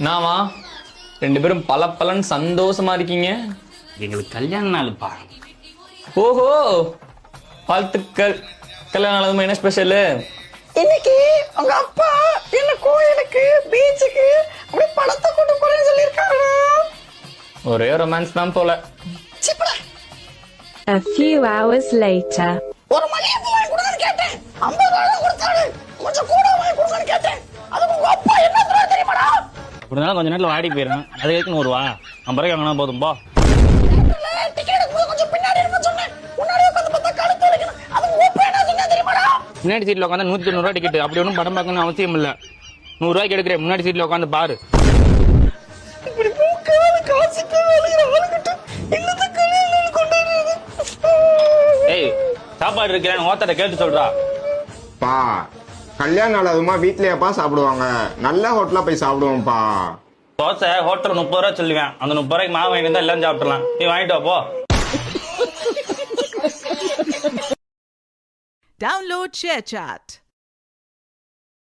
என்னவா ரெண்டு பேரும் பல சந்தோஷமா இருக்கீங்க? எங்களுக்கு கல்யாண நாளுப்பா. ஓஹோ, வாழ்த்துக்கள். கல்யாண நாள் என்ன ஸ்பெஷல்? இன்னைக்கு உங்க அப்பா என்ன கோயிலுக்கு பீச்சுக்கு அப்படியே படத்தை கொண்டு போறேன்னு சொல்லியிருக்காங்க. ஒரே ரொமான்ஸ் தான் போல. A few hours later. ஒரு மணிக்கு வாங்கி கொடுங்கன்னு கேட்டேன், 50 கொடுத்தாரு. கொஞ்சம் கூட வாங்கி கொடுங்கன்னு கேட்டேன், அது உங்க அப்பா என்ன சொல்றாரு தெரியுமாடா? இப்படினாலும் கொஞ்ச நேரத்தில் வாடி போயிடும். அது கேட்கணும் ஒரு 50 ரூபாய்க்கு வாங்கினா போதும் போ. டிக்கெட் கொஞ்சம் பின்னாடி இருக்க சொன்னேன், முன்னாடி உட்காந்து பார்த்தா கழுத்து வலிக்கணும். அது உங்க அப்பா என்ன சொன்னா தெரியுமாடா? முன்னாடி சீட்டில் உட்காந்து 190 ரூபா டிக்கெட். அப்படி ஒன்றும் படம் பார்க்கணும்னு அவசியம் இல்லை. 100 ரூபாய்க்கு எடுக்கிறேன், முன்னாடி சீட்டில் உட்காந்து பாரு. இப்படி மூக்காத காசுக்கு வலிக்கிற ஆளுகிட்ட இல்லத கல்யாணம் கொண்டாடுறது. ஏய், சாப்பாடு இருக்கிறேன் ஓத்தட்ட கேட்டு சொல்றா. பா கல்யாண நாள் அதுமா வீட்லயாப்பா சாப்பிடுவாங்க? நல்ல ஹோட்டலா போய் சாப்பிடுவோம்ப்பா. தோசை ஹோட்டல் 30 ரூபா சொல்லுவேன். அந்த 30 ரூபாய்க்கு மாவு வாங்கிட்டு இருந்தா எல்லாம் சாப்பிடலாம். நீ வாங்கிட்டு வா போ. Download ShareChat.